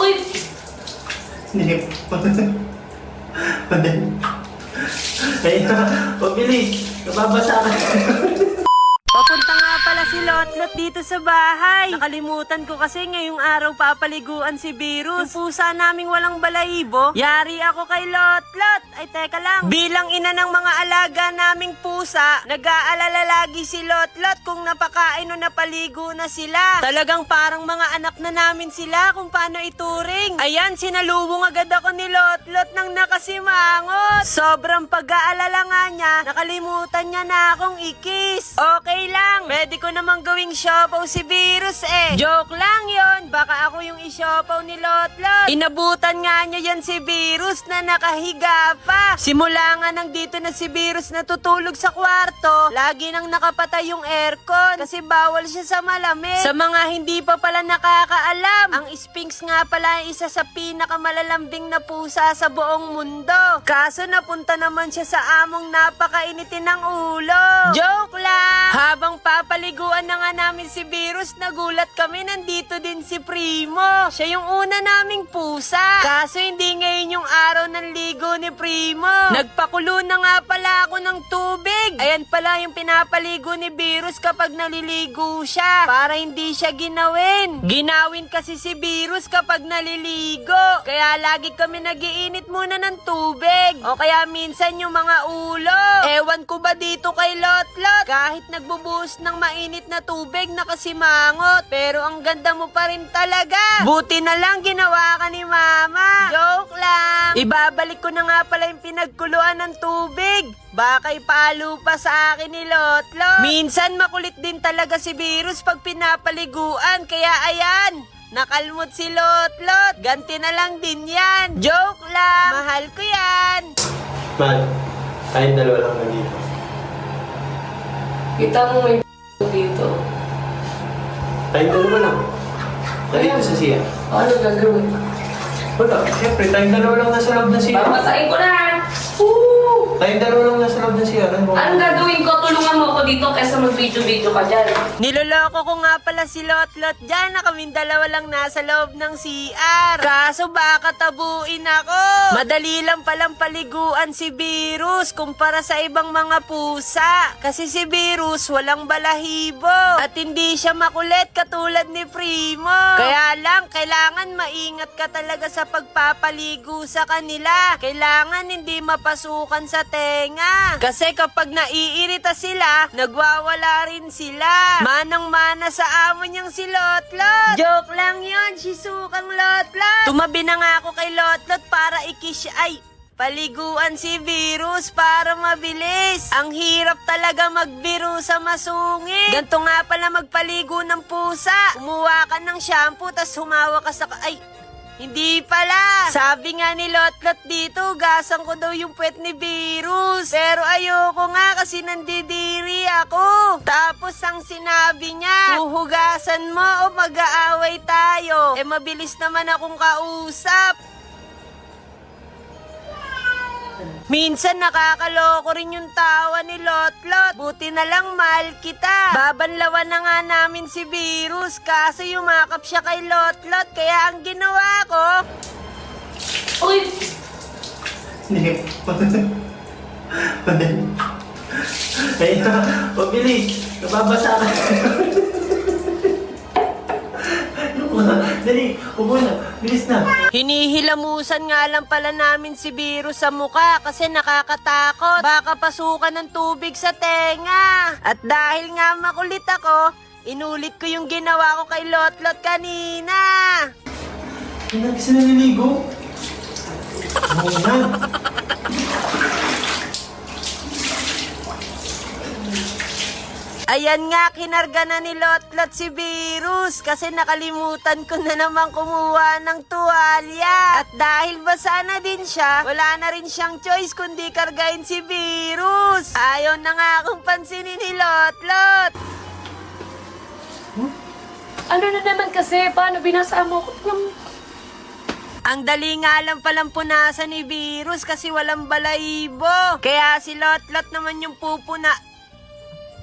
Uy! Hindi. Madali. Ay, pabilis. Nababasa ka. Papunta nga pala si Lotlot dito sa bahay. Nakalimutan ko kasi ngayong araw papaliguan si Virus. Yung pusa naming walang balahibo. Yari ako kay Lotlot. Ay teka lang. Bilang ina ng mga alaga naming pusa, nag-aalala lagi si Lotlot kung napakain o napaligo na sila. Talagang parang mga anak na namin sila kung paano ituring. Ayan, sinalubong agad ako ni Lotlot nang nakasimangot. Sobrang pag-aalala nga niya, nakalimutan niya na akong ikis. Okay lang, pwede ko namang gawing siopaw si Virus eh. Joke lang yon, baka ako yung isiopaw ni Lotlot. Inabutan nga niya yan si Virus na nakahiga pa. Simula nga nang dito na si Virus natutulog sa kwarto, lagi nang nakapatay yung aircon kasi bawal siya sa malamig. Sa mga hindi pa pala nakakaalam, ang Sphinx nga pala ay isa sa pinakamalalambing na pusa sa buong mundo. Kaso napunta naman siya sa among napakainitin ng ulo. Joke lang! Habang papaliguan na nga namin si Virus, nagulat kami nandito din si Primo. Siya yung una naming pusa. Kaso hindi ngayon yung araw ng ligo ni Primo. Nagpakulo na nga pala ako ng tubig. Ayan pala yung pinapaligo ni Virus kapag naliligo siya. Para hindi siya ginawin. Ginawin kasi si Virus kapag naliligo. Kaya lagi kami nagiinit muna ng tubig. O kaya minsan yung mga ulo. Ewan ko ba dito kay Lotlot? Kahit nagbubuhos ng mainit na tubig nakasimangot. Pero ang ganda mo pa rin talaga. Buti na lang ginawa ka ni Mama. Joke lang. Ibabalik ko na nga pala yung pinagkuluan ng tubig. Baka ipalo pa sa akin ni Lotlot. Minsan makulit din talaga si Virus pag pinapaliguan. Kaya ayan, nakalmot si Lotlot. Ganti na lang din yan. Joke lang. Mahal ko yan. Mahal, tayong dalawa lang na dito. Kita mo may dito. Tayong dalawa lang. Dito sa siya. Ano gagawin? Wala, siyempre, tayong dalawa lang nasa loob ng siya. Babasahin ko na! Woo! Tayong dalawa lang nasa loob ng siya. Anong gagawin ko? Tulungan mo ako dito kaysa mag-video-video ka dyan. Niloloko ko nga pala si Lotlot dyan na kaming dalawa lang nasa loob ng CR. Kaso baka tabuin ako. Madali lang palang paliguan si Virus kumpara sa ibang mga pusa. Kasi si Virus walang balahibo. At hindi siya makulit katulad ni Primo. Kaya lang, kailangan maingat ka talaga sa pagpapaligo sa kanila. Kailangan hindi mapasukan sa tenga. Kasi kapag naiirita sila, nagwawala rin sila. Manang-mana sa amo niyang si Lotlot. Joke lang yun, sisukang Lotlot. Tumabi na nga ako kay Lotlot para paliguan si Virus para mabilis. Ang hirap talaga magbiro sa masungit. Ganto nga pala magpaligo ng pusa. Kumuha ka ng shampoo tas humawa ka sa... Hindi pala. Sabi nga ni Lotlot dito, gasan ko daw yung puwet ni Virus. Pero ayoko nga kasi nandidiri ako. Tapos ang sinabi niya, huhugasan mo o mag-aaway tayo. Mabilis naman akong kausap. Minsan nakakaloko rin yung tawa ni Lotlot. Buti na lang mahal kita. Babanlawan na nga namin si Virus kaso yumakap siya kay Lotlot. Kaya ang ginawa ko... Uy! Hindi. Madali. Ay, pabilis. Nababasa ka. Dali, upo na. Bilis na. Hinihilamusan nga lang pala namin si Virus sa muka kasi nakakatakot. Baka pasukan ng tubig sa tenga. At dahil nga makulit ako, inulit ko yung ginawa ko kay Lotlot kanina. Hindi kasi naliligo. Muna. Ayan nga, kinarga na ni Lotlot si Virus kasi nakalimutan ko na naman kumuha ng tuwalya. At dahil basa na din siya, wala na rin siyang choice kundi kargahin si Virus. Ayaw na nga akong pansinin ni Lotlot. Ano na naman kasi? Paano binasa mo? Ang dali nga lang palang punasan ni Virus kasi walang balahibo. Kaya si Lotlot naman yung pupuna.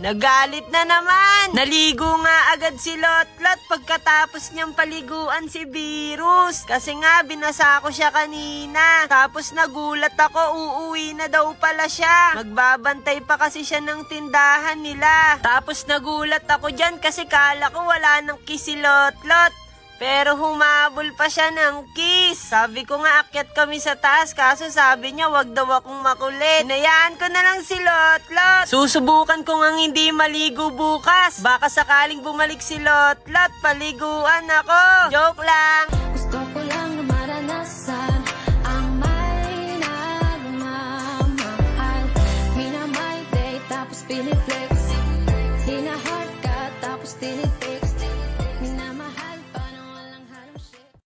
Nagalit na naman. Naligo nga agad si Lotlot pagkatapos niyang paliguan si Virus. Kasi nga binasa ko siya kanina. Tapos nagulat ako, uuwi na daw pala siya. Magbabantay pa kasi siya ng tindahan nila. Tapos nagulat ako dyan kasi kala ko wala nang kiss si Lotlot. Pero humabol pa siya ng kiss. Sabi ko nga akyat kami sa taas kaso sabi niya wag daw akong makulit. Hinayaan ko na lang si Lotlot. Susubukan ko ngang hindi maligo bukas. Baka sakaling bumalik si Lotlot, paliguan ako. Joke lang. Gusto ko